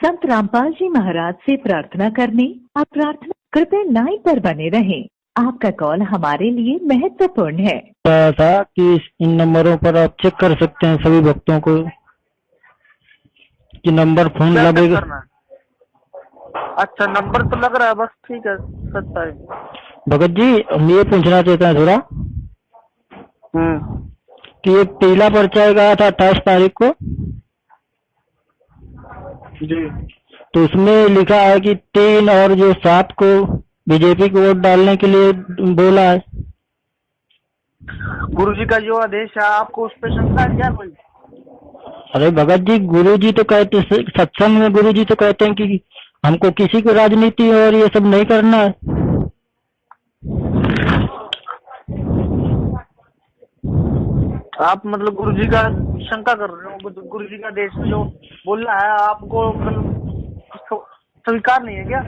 संत रामपाल जी महाराज से प्रार्थना करने। आप प्रार्थना कृपया लाइन पर बने रहें। आपका कॉल हमारे लिए महत्वपूर्ण है। था कि इन नंबरों पर आप चेक कर सकते हैं सभी भक्तों को कि नंबर फोन लगेगा। अच्छा, नंबर तो लग रहा है, बस ठीक है। सत्ता है भगत जी, हम ये पूछना चाहते हैं थोड़ा कि एक पीला पर्चा गया था 28 तारीख को जी, तो उसमें लिखा है कि 3 और जो 7 को बीजेपी को वोट डालने के लिए बोला है। गुरुजी का जो आदेश है, आपको उस पर शंका है क्या कोई? अरे भगत जी, गुरुजी तो कहते, सत्संग में गुरुजी तो कहते हैं कि हमको किसी को राजनीति और ये सब नहीं करना है। आप मतलब गुरुजी का शंका कर रहे हो? गुरुजी का आदेश जो बोल रहा है आपको मतलब स्वीकार नहीं है क्या?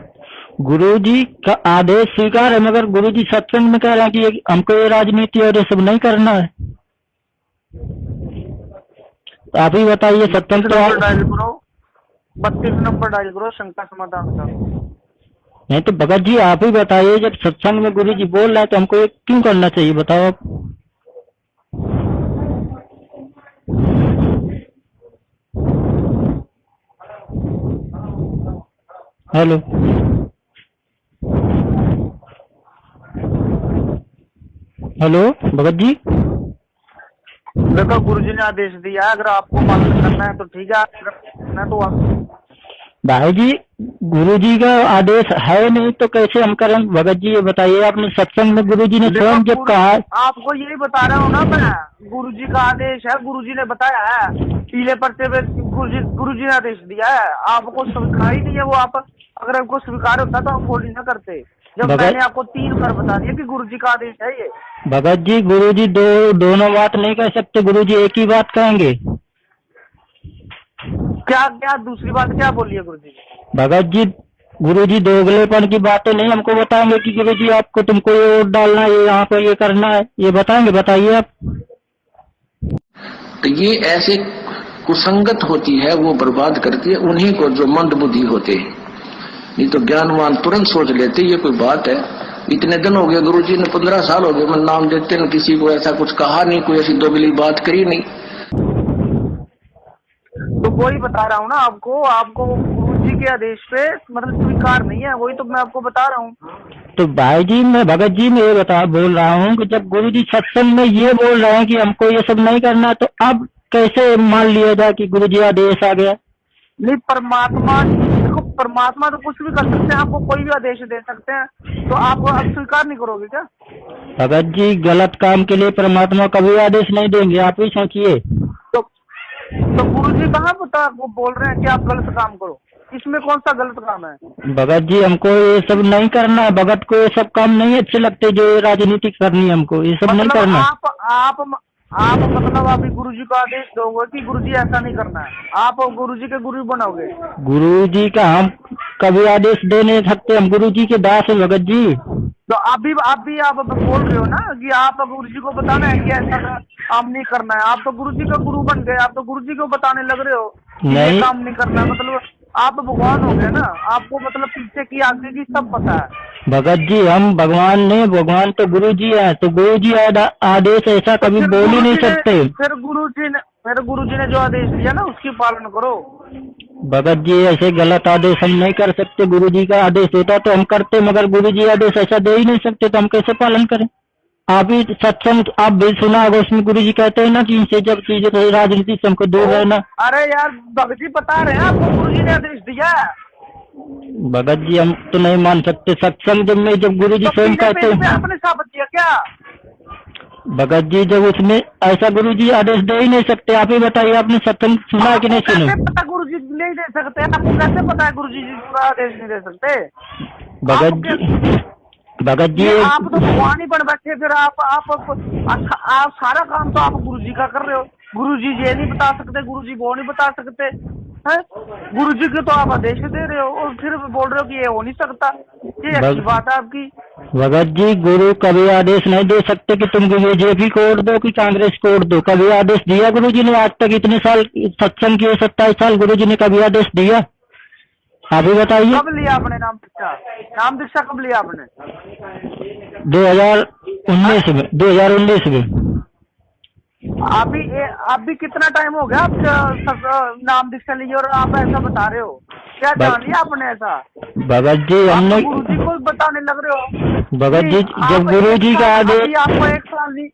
गुरुजी का आदेश स्वीकार है, मगर गुरुजी सत्संग में कह रहे हैं कि हमको ये राजनीति और ये सब नहीं करना है। तो आप ही बताइए, सत्संग तो डायल करो, 32 नंबर डायल करो, शंका समाधान का। नहीं तो भगत जी आप ही बताइए, जब सत्संग में गुरुजी बोल रहा है तो हमको ये क्यों करना चाहिए, बताओ आप। Hello, hello Bhagat ji. देखो, गुरुजी ने आदेश दिया है, अगर आपको पालन करना है तो ठीक है, करना है तो आप। भाई जी, गुरुजी का आदेश है नहीं तो कैसे हम करें? भगत जी ये बताइए, आपने सत्संग में गुरुजी ने स्वयं जब कहा है। आपको यही बता रहा हूँ ना मैं, गुरुजी का आदेश है, गुरुजी ने बताया है, पीले पर्चे पे गुरुजी ने आदेश दिया है, आपको स्वीकार ही नहीं है वो। आप अगर आपको स्वीकार होता तो आप फोन ही ना करते, जब मैंने आपको 3 बार बता दिया कि गुरुजी का आदेश है ये। भगत जी, गुरुजी दोनों बात नहीं कह सकते, गुरुजी एक ही बात कहेंगे। क्या क्या दूसरी बात क्या बोली है गुरुजी? भगत जी, गुरुजी दोगलेपन की बातें नहीं हमको बताएंगे कि गुरुजी आपको तुमको ये वोट डालना है, ये यहाँ पर ये करना है, ये बताएंगे? बताइए आप। तो ये ऐसे कुसंगत होती है, वो बर्बाद करती है उन्हीं को जो मंद बुद्धि होते हैं। नहीं तो ज्ञानवान तुरंत सोच लेते ये कोई बात है। इतने दिन हो गए गुरुजी ने, 15 साल हो गए, मैं नाम देते न, किसी को ऐसा कुछ कहा नहीं, कोई ऐसी दोगली बात करी नहीं। तो वही बता रहा हूँ ना आपको गुरुजी के आदेश पे मतलब स्वीकार नहीं है, वही तो मैं आपको बता रहा हूँ। तो भाई जी, मैं भगत जी में ये बोल रहा हूँ कि जब गुरुजी सत्संग में ये बोल रहे हैं कि हमको ये सब नहीं करना, तो अब कैसे मान लिया जाए कि गुरुजी आदेश आ गया? नहीं, परमात्मा तो कुछ भी कर सकते हैं, आपको कोई भी आदेश दे सकते हैं, तो आप अब स्वीकार नहीं करोगे क्या? भगत जी, गलत काम के लिए परमात्मा कभी आदेश नहीं देंगे, आप ही सोचिए। तो गुरुजी कहाँ बता वो बोल रहे हैं कि आप गलत काम करो? इसमें कौन सा गलत काम है? भगत जी, हमको ये सब नहीं करना है। भगत को ये सब काम नहीं अच्छे लगते, जो राजनीति करनी है, हमको ये सब नहीं करना। आप मतलब आप गुरुजी का आदेश दोगे कि गुरुजी ऐसा नहीं करना है, आप गुरुजी के गुरु बनोगे? गुरुजी का हम कभी आदेश दे नहीं सकते, हम गुरुजी के दास हैं भगत जी। तो आप भी आप बोल रहे हो ना कि आप गुरुजी को बताना है कि ऐसा काम नहीं करना है, आप तो गुरुजी का गुरु बन गए, आप तो गुरुजी को बताने लग रहे हो कि ये काम नहीं करना है, मतलब आप भगवान हो गए ना, आपको मतलब पीछे की आगे की सब पता है। भगत जी, हम भगवान नहीं, भगवान तो गुरुजी है, तो गुरुजी आदेश ऐसा कभी बोल ही नहीं सकते। फिर गुरुजी ने जो आदेश दिया ना उसकी पालन करो। भगत जी, ऐसे गलत आदेश हम नहीं कर सकते। गुरुजी का आदेश होता तो हम करते, मगर गुरुजी आदेश ऐसा दे ही नहीं सकते, तो हम कैसे पालन करें? आप ही सत्संग आप भी सुना होगा, उसमें गुरुजी कहते हैं ना कि इनसे जब चीजें तो राजनीति से हमको दूर रहना। अरे यार भगत जी बता रहे हैं आपको, गुरुजी ने आदेश दिया है। भगत जी, हम तो नहीं मान सकते। सत्संग जब गुरुजी स्वयं कहते हैं। आपने साबित किया क्या? भगत जी, जब उसमें ऐसा गुरुजी आदेश दे ही नहीं सकते। आप ही बताइए, आपने सत्संग सुना है कि नहीं सुना? कैसे पता गुरुजी नहीं दे सकते? आपको कैसे पता है गुरुजी आदेश नहीं दे सकते? भगत जी आप तो भगवान ही बन बैठे, फिर आप सारा काम तो आप गुरुजी का कर रहे हो। गुरुजी ये नहीं बता सकते, गुरुजी वो नहीं बता सकते हैं, गुरुजी के तो आप आदेश दे रहे हो और फिर बोल रहे हो कि ये हो नहीं सकता। ये अच्छी बात है आपकी। भगत जी, गुरु कभी आदेश नहीं दे सकते कि तुम बीजेपी को वोट दो कि कांग्रेस को वोट दो। कभी आदेश दिया गुरुजी ने? आज तक इतने साल सत्संग किए, 27 साल, गुरुजी ने कभी आदेश दिया? आप ही बताइए। कब लिया आपने नाम दीक्षा? नाम दीक्षा कब लिया आपने? 2019 में। 2019 में। अभी कितना टाइम हो गया आप नाम दीक्षा लिए और आप ऐसा बता रहे हो? क्या जान लिया आपने ऐसा? भगत जी हमने गुरु जी को बताने लग रहे हो। भगत जी जब गुरु जी का आदेश। आपको 1 साल नहीं,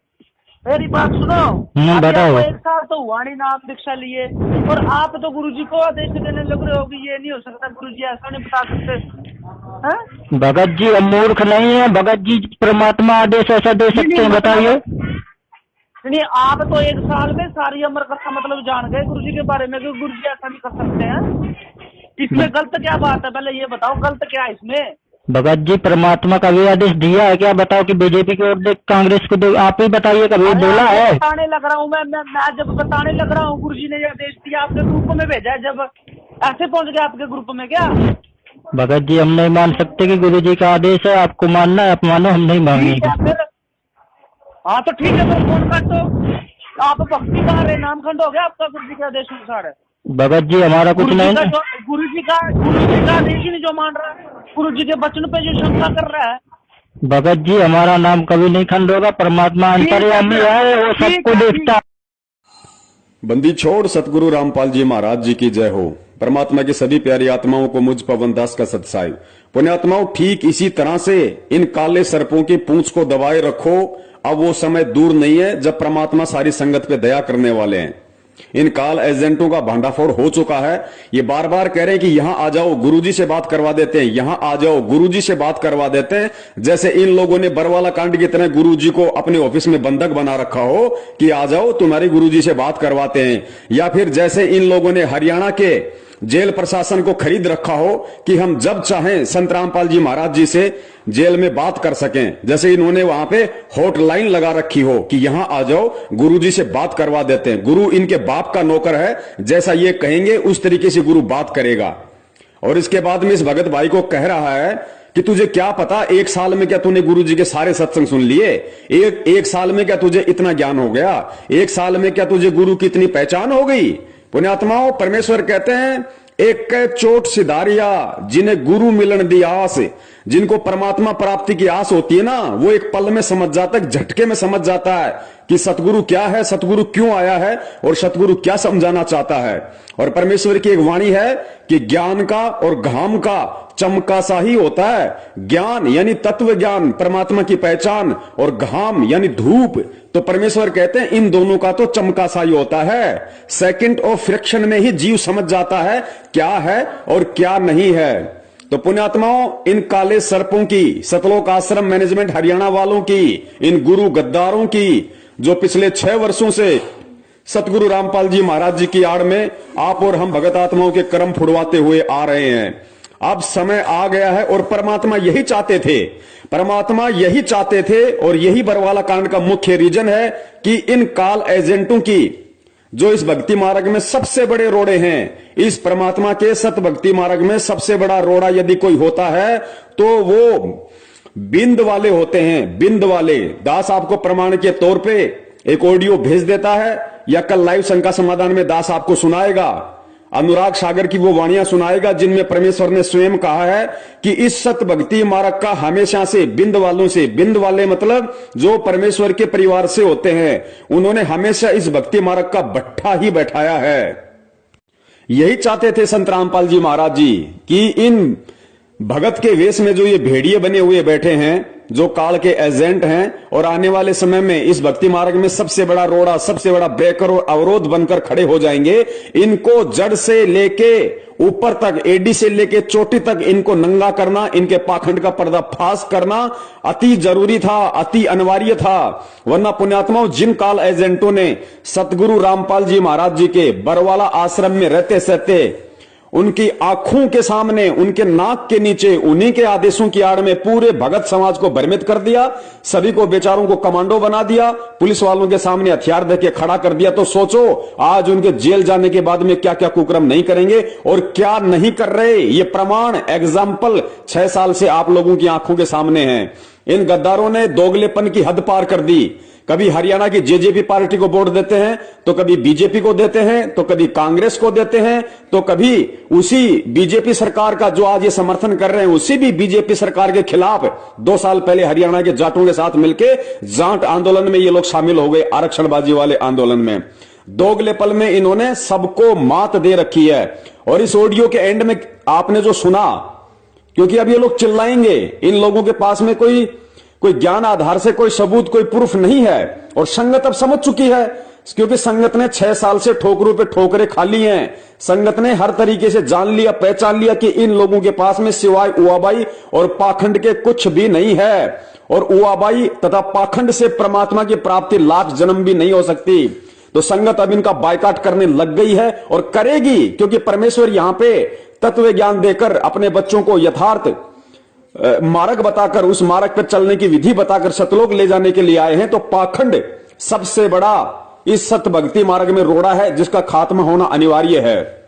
मेरी बात सुनो। बताओ। 1 साल तो हुआ नहीं नाम दीक्षा लिए और आप तो गुरु जी को आदेश देने लग रहे हो कि ये नहीं हो सकता, गुरु जी ऐसा नहीं बता सकते हैं? भगत जी हम मूर्ख नहीं है। भगत जी परमात्मा आदेश ऐसा दे सकते हैं? बताइए। नहीं, आप तो 1 साल में सारी अमर कथा मतलब जान गए गुरु जी के बारे में कि गुरु जी ऐसा नहीं कर सकते हैं। इसमें गलत क्या बात है? पहले ये बताओ गलत क्या है इसमें? भगत जी परमात्मा का भी आदेश दिया है क्या? बताओ कि बीजेपी को वोट दे, कांग्रेस को दे, आप ही बताइए कभी बोला है? बताने लग रहा हूँ मैं जब बताने लग रहा हूँ गुरु जी ने आदेश दिया, आपके ग्रुप में भेजा है, जब ऐसे पहुंच गया आपके ग्रुप में क्या? भगत जी हम नहीं मान सकते कि गुरु जी का आदेश है। आपको मानना है, आप मानो, हम नहीं मानेंगे। हाँ तो ठीक है, फिर फोन कर दो। आप भक्ति कर रहे, नाम खंड हो गया आपका गुरु जी के आदेश अनुसार है। भगत जी हमारा कुछ नहीं। गुरु जी का आदेश ही नहीं जो मान रहा है, गुरु जी के वचन पे जो शंका कर रहा है। भगत जी हमारा नाम कभी नहीं खंड होगा। परमात्मा अंतर्यामी है, वो सबको देखता। बंदी छोड़ सतगुरु रामपाल जी महाराज जी की जय हो। परमात्मा की सभी प्यारी आत्माओं को मुझ पवन दास का सत्साई। पुण्यात्माओं, ठीक इसी तरह से इन काले सर्पों की पूंछ को दबाए रखो। अब वो समय दूर नहीं है जब परमात्मा सारी संगत पे दया करने वाले हैं। इन काल एजेंटों का भांडाफोड़ हो चुका है। ये बार बार कह रहे हैं कि यहां आ जाओ, गुरुजी से बात करवा देते हैं, यहां आ जाओ, गुरुजी से बात करवा देते हैं। जैसे इन लोगों ने बरवाला कांड की तरह गुरुजी को अपने ऑफिस में बंधक बना रखा हो कि आ जाओ तुम्हारी गुरुजी से बात करवाते हैं। या फिर जैसे इन लोगों ने हरियाणा के जेल प्रशासन को खरीद रखा हो कि हम जब चाहें संत रामपाल जी महाराज जी से जेल में बात कर सकें। जैसे इन्होंने वहां पे हॉटलाइन लगा रखी हो कि यहां आ जाओ, गुरुजी से बात करवा देते हैं। गुरु इनके बाप का नौकर है, जैसा ये कहेंगे उस तरीके से गुरु बात करेगा। और इसके बाद में इस भगत भाई को कह रहा है कि तुझे क्या पता 1 साल में क्या तूने गुरुजी के सारे सत्संग सुन लिए? एक साल में क्या तुझे इतना ज्ञान हो गया? 1 साल में क्या तुझे गुरु की इतनी पहचान हो गई? पुण्यात्माओं, परमेश्वर कहते हैं एक चोट सिधारिया जिन्हें गुरु मिलन दी आस। जिनको परमात्मा प्राप्ति की आस होती है ना, वो एक पल में समझ जाता है, झटके में समझ जाता है कि सतगुरु क्या है, सतगुरु क्यों आया है और सतगुरु क्या समझाना चाहता है। और परमेश्वर की एक वाणी है कि ज्ञान का और घाम का चमका सा ही होता है। ज्ञान यानी तत्व ज्ञान, परमात्मा की पहचान, और घाम यानी धूप। तो परमेश्वर कहते हैं इन दोनों का तो चमका सा ही होता है। सेकंड ऑफ फ्रिक्शन में ही जीव समझ जाता है क्या है और क्या नहीं है। तो पुण्यात्माओं, इन काले सर्पों की, सतलोक आश्रम मैनेजमेंट हरियाणा वालों की, इन गुरु गद्दारों की, जो पिछले 6 वर्षों से सतगुरु रामपाल जी महाराज जी की आड़ में आप और हम भगत आत्माओं के कर्म फुड़वाते हुए आ रहे हैं। अब समय आ गया है और परमात्मा यही चाहते थे, परमात्मा यही चाहते थे। और यही बरवाला कांड का मुख्य रीजन है कि इन काल एजेंटों की, जो इस भक्ति मार्ग में सबसे बड़े रोड़े हैं, इस परमात्मा के सत भक्ति मार्ग में सबसे बड़ा रोड़ा यदि कोई होता है तो वो बिंद वाले होते हैं। बिंद वाले दास आपको प्रमाण के तौर पे एक ऑडियो भेज देता है, या कल लाइव शंका समाधान में दास आपको सुनाएगा, अनुराग सागर की वो वाणियां सुनाएगा जिनमें परमेश्वर ने स्वयं कहा है कि इस सत भक्ति मार्ग का हमेशा से बिंद वालों से, बिंद वाले मतलब जो परमेश्वर के परिवार से होते हैं, उन्होंने हमेशा इस भक्ति मार्ग का भट्ठा ही बैठाया है। यही चाहते थे संत रामपाल जी महाराज जी कि इन भगत के वेश में जो ये भेड़िए बने हुए बैठे हैं, जो काल के एजेंट हैं, और आने वाले समय में इस भक्ति मार्ग में सबसे बड़ा रोड़ा, सबसे बड़ा ब्रेकर और अवरोध बनकर खड़े हो जाएंगे। इनको जड़ से लेके ऊपर तक, एडी से लेके चोटी तक इनको नंगा करना, इनके पाखंड का पर्दाफाश करना अति जरूरी था, अति अनिवार्य था। वरना पुण्यात्माओं, जिन काल एजेंटों ने सतगुरु रामपाल जी महाराज जी के बरवाला आश्रम में रहते सहते उनकी आंखों के सामने, उनके नाक के नीचे, उन्हीं के आदेशों की आड़ में पूरे भगत समाज को भ्रमित कर दिया, सभी को बेचारों को कमांडो बना दिया, पुलिस वालों के सामने हथियार देके खड़ा कर दिया। तो सोचो आज उनके जेल जाने के बाद में क्या क्या कुकर्म नहीं करेंगे और क्या नहीं कर रहे। ये प्रमाण, एग्जाम्पल 6 साल से आप लोगों की आंखों के सामने है। इन गद्दारों ने दोगलेपन की हद पार कर दी। कभी हरियाणा की जेजेपी पार्टी को वोट देते हैं, तो कभी बीजेपी को देते हैं, तो कभी कांग्रेस को देते हैं, तो कभी उसी बीजेपी सरकार का जो आज ये समर्थन कर रहे हैं उसी भी बीजेपी सरकार के खिलाफ 2 साल पहले हरियाणा के जाटों के साथ मिलकर जाट आंदोलन में ये लोग शामिल हो गए, आरक्षणबाजी वाले आंदोलन में। दोगले पल में इन्होंने सबको मात दे रखी है। और इस ऑडियो के एंड में आपने जो सुना, क्योंकि अब ये लोग चिल्लाएंगे, इन लोगों के पास में कोई ज्ञान आधार से कोई सबूत, कोई प्रूफ नहीं है। और संगत अब समझ चुकी है, क्योंकि संगत ने 6 साल से ठोकरों पे ठोकरें खा ली हैं। संगत ने हर तरीके से जान लिया, पहचान लिया कि इन लोगों के पास में सिवाय उआबाई और पाखंड के कुछ भी नहीं है। और उआबाई तथा पाखंड से परमात्मा की प्राप्ति लाख जन्म भी नहीं हो सकती। तो संगत अब इनका बायकाट करने लग गई है और करेगी, क्योंकि परमेश्वर यहां पे तत्व ज्ञान देकर अपने बच्चों को यथार्थ मार्ग बताकर, उस मार्ग पर चलने की विधि बताकर सतलोक ले जाने के लिए आए हैं। तो पाखंड सबसे बड़ा इस सत्य भक्ति मार्ग में रोड़ा है, जिसका खात्मा होना अनिवार्य है।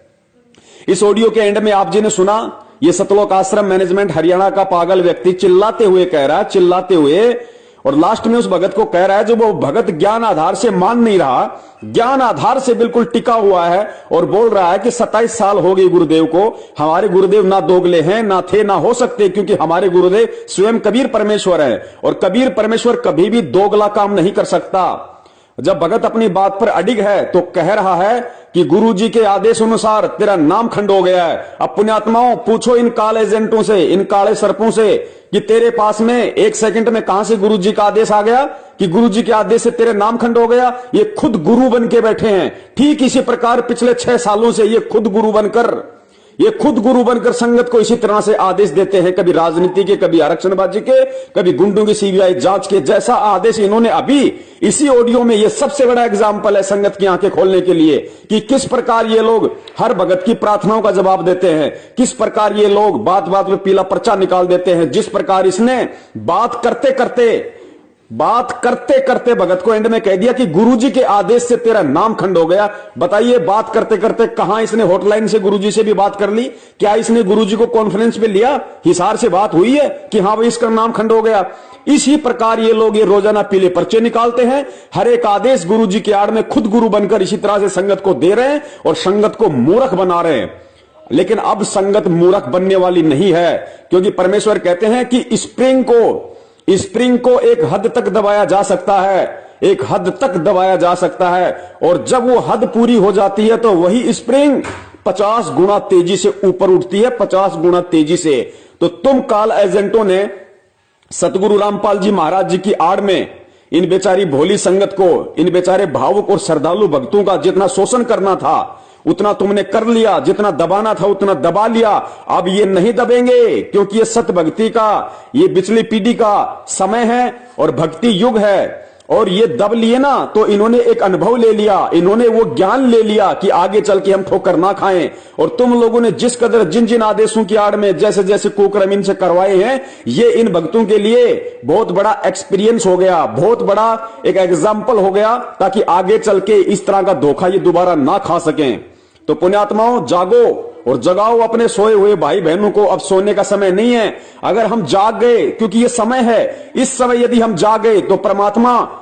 इस ऑडियो के एंड में आप जी ने सुना, ये सतलोक आश्रम मैनेजमेंट हरियाणा का पागल व्यक्ति चिल्लाते हुए कह रहा है, चिल्लाते हुए, और लास्ट में उस भगत को कह रहा है, जो वो भगत ज्ञान आधार से मान नहीं रहा, ज्ञान आधार से बिल्कुल टिका हुआ है और बोल रहा है कि 27 साल हो गए गुरुदेव को। हमारे गुरुदेव ना दोगले हैं, ना थे, ना हो सकते, क्योंकि हमारे गुरुदेव स्वयं कबीर परमेश्वर है और कबीर परमेश्वर कभी भी दोगला काम नहीं कर सकता। जब भगत अपनी बात पर अडिग है तो कह रहा है कि गुरुजी के आदेश अनुसार तेरा नाम खंड हो गया है। अब पुण्यात्माओं, पूछो इन काले एजेंटों से, इन काले सर्पों से कि तेरे पास में 1 सेकंड में कहां से गुरुजी का आदेश आ गया कि गुरुजी के आदेश से तेरे नाम खंड हो गया। ये खुद गुरु बन के बैठे हैं। ठीक इसी प्रकार पिछले 6 सालों से ये खुद गुरु बनकर संगत को इसी तरह से आदेश देते हैं, कभी राजनीति के, कभी आरक्षणबाजी के, कभी गुंडों की सीबीआई जांच के। जैसा आदेश इन्होंने अभी इसी ऑडियो में, ये सबसे बड़ा एग्जाम्पल है संगत की आंखें खोलने के लिए कि किस प्रकार ये लोग हर भगत की प्रार्थनाओं का जवाब देते हैं, किस प्रकार ये लोग बात बात में पीला पर्चा निकाल देते हैं। जिस प्रकार इसने बात करते करते भगत को एंड में कह दिया कि गुरुजी के आदेश से तेरा नाम खंड हो गया। बताइए, बात करते करते कहां इसने हॉटलाइन से गुरुजी से भी बात कर ली? क्या इसने गुरुजी को कॉन्फ्रेंस पे लिया? हिसार से बात हुई है कि हां भाई इसका नाम खंड हो गया? इसी प्रकार ये लोग ये रोजाना पीले पर्चे निकालते हैं। हर एक आदेश गुरुजी की आड़ में खुद गुरु बनकर इसी तरह से संगत को दे रहे हैं और संगत को मूर्ख बना रहे हैं। लेकिन अब संगत मूर्ख बनने वाली नहीं है, क्योंकि परमेश्वर कहते हैं कि स्प्रिंग को एक हद तक दबाया जा सकता है, एक हद तक दबाया जा सकता है, और जब वो हद पूरी हो जाती है तो वही स्प्रिंग 50 गुना तेजी से ऊपर उठती है, 50 गुना तेजी से। तो तुम काल एजेंटों ने सतगुरु रामपाल जी महाराज जी की आड़ में इन बेचारी भोली संगत को, इन बेचारे भावुक और श्रद्धालु भक्तों का जितना शोषण करना था उतना तुमने कर लिया, जितना दबाना था उतना दबा लिया। अब ये नहीं दबेंगे, क्योंकि ये सत्य भक्ति का, ये पिछली पीढ़ी का समय है और भक्ति युग है। और ये दब लिए ना तो इन्होंने एक अनुभव ले लिया, इन्होंने वो ज्ञान ले लिया कि आगे चल के हम ठोकर ना खाएं। और तुम लोगों ने जिस कदर जिन जिन आदेशों की आड़ में जैसे जैसे कुकर्म इनसे करवाए हैं, ये इन भक्तों के लिए बहुत बड़ा एक्सपीरियंस हो गया, बहुत बड़ा एक एग्जाम्पल हो गया, ताकि आगे चल के इस तरह का धोखा ये दोबारा ना खा सकें। तो पुण्यात्माओं, जागो और जगाओ अपने सोए हुए भाई बहनों को। अब सोने का समय नहीं है। अगर हम जाग गए, क्योंकि ये समय है, इस समय यदि हम जाग गए तो परमात्मा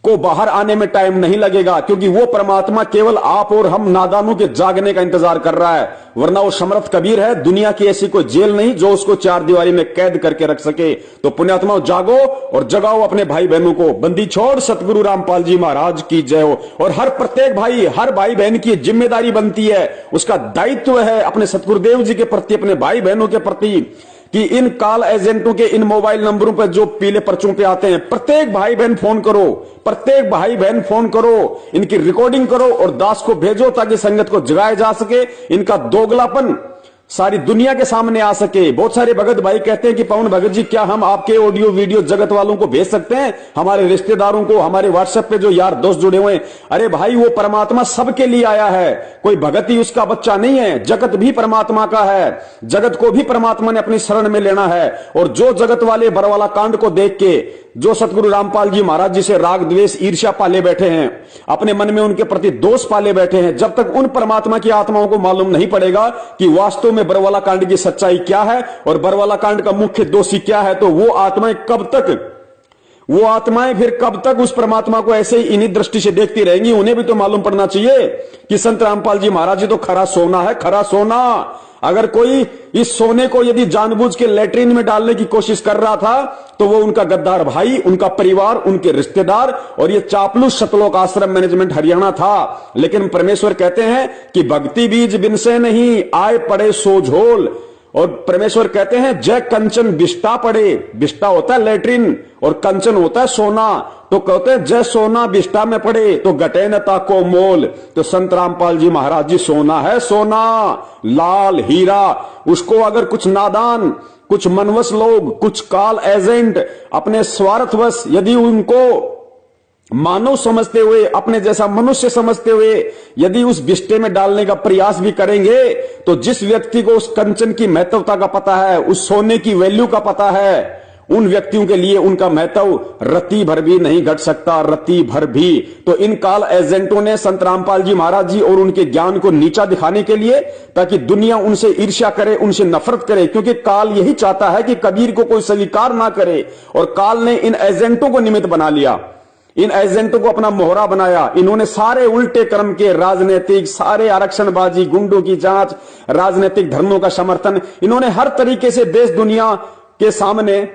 को बाहर आने में टाइम नहीं लगेगा, क्योंकि वो परमात्मा केवल आप और हम नादानों के जागने का इंतजार कर रहा है। वरना वो समर्थ कबीर है, दुनिया की ऐसी कोई जेल नहीं जो उसको 4 दीवारी में कैद करके रख सके। तो पुण्यात्माओं, जागो और जगाओ अपने भाई बहनों को। बंदी छोड़ सतगुरु रामपाल जी महाराज की जय हो। और हर प्रत्येक भाई, हर भाई बहन की जिम्मेदारी बनती है, उसका दायित्व है अपने सतगुरुदेव जी के प्रति, अपने भाई बहनों के प्रति, कि इन काल एजेंटों के इन मोबाइल नंबरों पर जो पीले पर्चों पे आते हैं, प्रत्येक भाई बहन फोन करो, प्रत्येक भाई बहन फोन करो, इनकी रिकॉर्डिंग करो और दास को भेजो, ताकि संगत को जगाया जा सके, इनका दोगलापन सारी दुनिया के सामने आ सके। बहुत सारे भगत भाई कहते हैं कि पवन भगत जी, क्या हम आपके ऑडियो वीडियो जगत वालों को भेज सकते हैं, हमारे रिश्तेदारों को, हमारे व्हाट्सएप पे जो यार दोस्त जुड़े हुए हैं? अरे भाई, वो परमात्मा सबके लिए आया है, कोई भगत ही उसका बच्चा नहीं है। जगत भी परमात्मा का है, जगत को भी परमात्मा ने अपनी शरण में लेना है। और जो जगत वाले बरवाला कांड को देख के जो सतगुरु रामपाल जी महाराज जी से राग द्वेष ईर्ष्या पाले बैठे हैं, अपने मन में उनके प्रति दोष पाले बैठे हैं, जब तक उन परमात्मा की आत्माओं को मालूम नहीं पड़ेगा कि वास्तव में बरवाला कांड की सच्चाई क्या है और बरवाला कांड का मुख्य दोषी क्या है, तो वो आत्माएं कब तक वो आत्माएं फिर कब तक उस परमात्मा को ऐसे ही इन्हीं दृष्टि से देखती रहेंगी? उन्हें भी तो मालूम पड़ना चाहिए कि संत रामपाल जी महाराज जी तो खरा सोना है, खरा सोना। अगर कोई इस सोने को यदि जानबूझ के लेटरिन में डालने की कोशिश कर रहा था तो वो उनका गद्दार भाई, उनका परिवार, उनके रिश्तेदार और ये चापलूस सतलोक आश्रम मैनेजमेंट हरियाणा था। लेकिन परमेश्वर कहते हैं कि भक्ति बीज बिन से नहीं आए पड़े सो झोल। और परमेश्वर कहते हैं जय कंचन बिष्टा पड़े। बिष्टा होता है लेटरिन और कंचन होता है सोना। तो कहते हैं जय सोना बिष्टा में पड़े तो गटे न ताको मोल। तो संत रामपाल जी महाराज जी सोना है, सोना, लाल हीरा। उसको अगर कुछ नादान, कुछ मनवस लोग, कुछ काल एजेंट अपने स्वार्थवश यदि उनको मानव समझते हुए, अपने जैसा मनुष्य समझते हुए यदि उस बिष्टे में डालने का प्रयास भी करेंगे तो जिस व्यक्ति को उस कंचन की महत्वता का पता है, उस सोने की वैल्यू का पता है, उन व्यक्तियों के लिए उनका महत्व रत्ती भर भी नहीं घट सकता, रत्ती भर भी। तो इन काल एजेंटों ने संत रामपाल जी महाराज जी और उनके ज्ञान को नीचा दिखाने के लिए, ताकि दुनिया उनसे ईर्ष्या करे, उनसे नफरत करे, क्योंकि काल यही चाहता है कि कबीर को कोई स्वीकार ना करे। और काल ने इन एजेंटों को निमित्त बना लिया, इन एजेंटों को अपना मोहरा बनाया। इन्होंने सारे उल्टे क्रम के राजनीतिक, सारे आरक्षणबाजी, गुंडों की जांच, राजनीतिक धर्मों का समर्थन, इन्होंने हर तरीके से देश दुनिया के सामने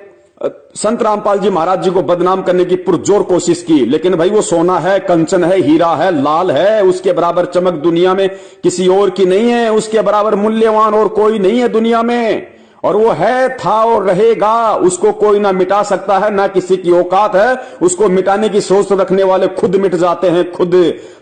संत रामपाल जी महाराज जी को बदनाम करने की पुरजोर कोशिश की। लेकिन भाई वो सोना है, कंचन है, हीरा है, लाल है, उसके बराबर चमक दुनिया में किसी और की नहीं है, उसके बराबर मूल्यवान और कोई नहीं है दुनिया में। और वो है, था और रहेगा, उसको कोई ना मिटा सकता है, ना किसी की औकात है। उसको मिटाने की सोच रखने वाले खुद मिट जाते हैं, खुद।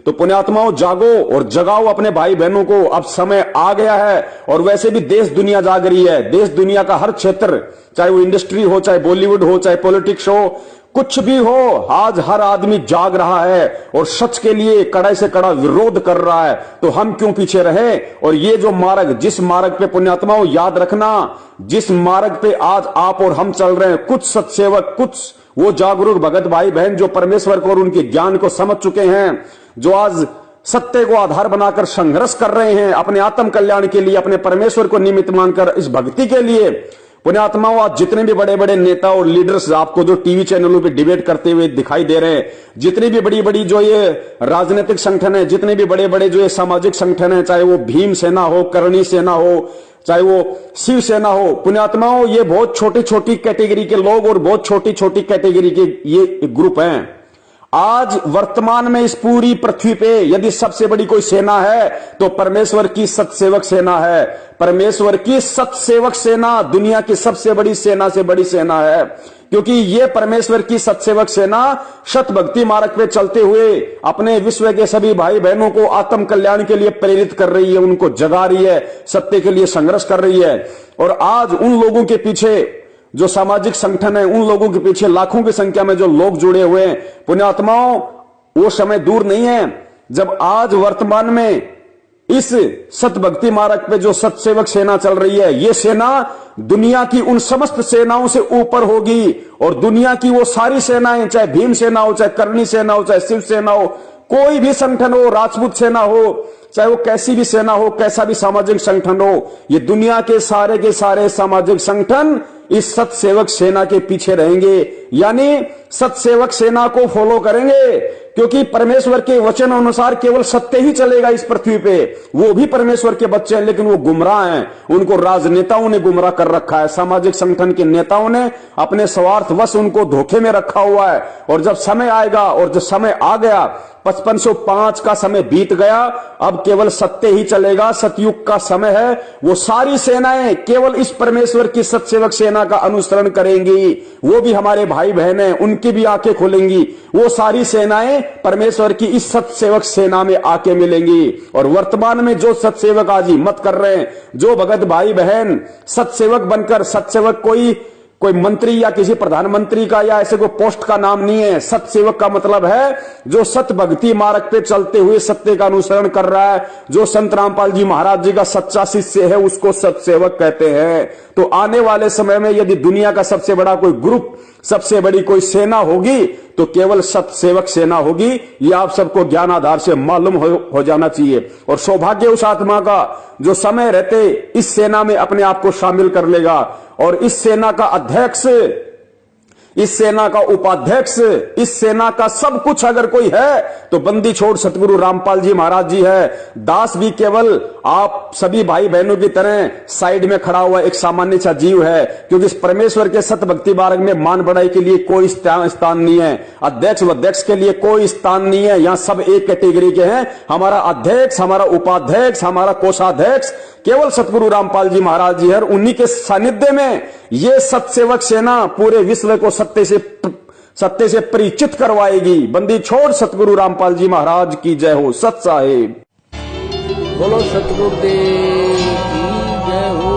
तो पुण्यात्माओं जागो और जगाओ अपने भाई बहनों को, अब समय आ गया है। और वैसे भी देश दुनिया जाग रही है, देश दुनिया का हर क्षेत्र, चाहे वो इंडस्ट्री हो, चाहे बॉलीवुड हो, चाहे पॉलिटिक्स हो, कुछ भी हो, आज हर आदमी जाग रहा है और सच के लिए कड़ाई से कड़ा विरोध कर रहा है। तो हम क्यों पीछे रहे? और ये जो मार्ग, जिस मार्ग पे पुण्यात्माओं याद रखना, जिस मार्ग पे आज आप और हम चल रहे हैं, कुछ सत्सेवक, कुछ वो जागरूक भगत भाई बहन जो परमेश्वर को और उनके ज्ञान को समझ चुके हैं, जो आज सत्य को आधार बनाकर संघर्ष कर रहे हैं अपने आत्म कल्याण के लिए, अपने परमेश्वर को निमित्त मानकर इस भक्ति के लिए। पुण्यात्माओं आज जितने भी बड़े बड़े नेता और लीडर्स आपको जो टीवी चैनलों पे डिबेट करते हुए दिखाई दे रहे हैं, जितनी भी बड़ी बड़ी जो ये राजनीतिक संगठन है, जितने भी बड़े बड़े जो ये सामाजिक संगठन है, चाहे वो भीम सेना हो, करणी सेना हो, चाहे वो शिव सेना हो, पुण्यात्माओं ये बहुत छोटी छोटी कैटेगरी के लोग और बहुत छोटी छोटी कैटेगरी के ये ग्रुप हैं। आज वर्तमान में इस पूरी पृथ्वी पे यदि सबसे बड़ी कोई सेना है तो परमेश्वर की सतसेवक सेना है। परमेश्वर की सतसेवक सेना दुनिया की सबसे बड़ी सेना से बड़ी सेना है, क्योंकि ये परमेश्वर की सतसेवक सेना शत भक्ति मार्ग पे चलते हुए अपने विश्व के सभी भाई बहनों को आत्म कल्याण के लिए प्रेरित कर रही है, उनको जगा रही है, सत्य के लिए संघर्ष कर रही है। और आज उन लोगों के पीछे जो सामाजिक संगठन है, उन लोगों के पीछे लाखों की संख्या में जो लोग जुड़े हुए हैं, पुण्यात्माओं वो समय दूर नहीं है जब आज वर्तमान में इस सतभक्ति मार्ग पे जो सतसेवक सेना चल रही है, ये सेना दुनिया की उन समस्त सेनाओं से ऊपर होगी। और दुनिया की वो सारी सेनाएं, चाहे भीम सेना हो, चाहे करणी सेना हो, चाहे शिव सेना हो, कोई भी संगठन हो, राजपूत सेना हो, चाहे वो कैसी भी सेना हो, कैसा भी सामाजिक संगठन हो, ये दुनिया के सारे सामाजिक संगठन इस सतसेवक सेना के पीछे रहेंगे, यानी सतसेवक सेना को फॉलो करेंगे। क्योंकि परमेश्वर के वचन अनुसार केवल सत्य ही चलेगा इस पृथ्वी पे। वो भी परमेश्वर के बच्चे हैं, लेकिन वो गुमराह हैं, उनको राजनेताओं ने गुमराह कर रखा है, सामाजिक संगठन के नेताओं ने अपने स्वार्थवश उनको धोखे में रखा हुआ है। और जब समय आएगा, और जब समय आ गया, 5505 का समय बीत गया, अब केवल सत्य ही चलेगा, सतयुग का समय है। वो सारी सेनाएं केवल इस परमेश्वर की सतसेवक सेना का अनुसरण करेंगी। वो भी हमारे भाई बहन हैं, उनकी भी आंखें खुलेंगी। वो सारी सेनाएं परमेश्वर की इस सतसेवक सेना में आके मिलेंगी। और वर्तमान में जो सतसेवक आज हिम्मत कर रहे हैं, जो भगत भाई बहन सतसेवक बनकर, सतसेवक कोई मंत्री या किसी प्रधानमंत्री का या ऐसे कोई पोस्ट का नाम नहीं है। सतसेवक का मतलब है जो सत भक्ति मार्ग पे चलते हुए सत्य का अनुसरण कर रहा है, जो संत रामपाल जी महाराज जी का सच्चा शिष्य है, उसको सतसेवक कहते हैं। तो आने वाले समय में यदि दुनिया का सबसे बड़ा कोई ग्रुप, सबसे बड़ी कोई सेना होगी तो केवल सतसेवक सेना होगी। ये आप सबको ज्ञान आधार से मालूम हो जाना चाहिए। और सौभाग्य उस आत्मा का जो समय रहते इस सेना में अपने आप को शामिल कर लेगा। और इस सेना का अध्यक्ष, इस सेना का उपाध्यक्ष, इस सेना का सब कुछ अगर कोई है तो बंदी छोड़ सतगुरु रामपाल जी महाराज जी है। दास भी केवल आप सभी भाई बहनों की तरह साइड में खड़ा हुआ एक सामान्य सा जीव है, क्योंकि इस परमेश्वर के सत भक्ति मार्ग में मान बढ़ाई के लिए कोई स्थान नहीं है, अध्यक्ष व अध्यक्ष के लिए कोई स्थान नहीं है। यहां सब एक कैटेगरी के हैं। हमारा अध्यक्ष, हमारा उपाध्यक्ष, हमारा कोषाध्यक्ष केवल सतगुरु रामपाल जी महाराज जी है। उन्हीं के सानिध्य में ये सतसेवक सेना पूरे विश्व को सत्य से परिचित करवाएगी। बंदी छोड़ सतगुरु रामपाल जी महाराज की जय हो। सत साहिब बोलो सतगुरुदेव की जय हो।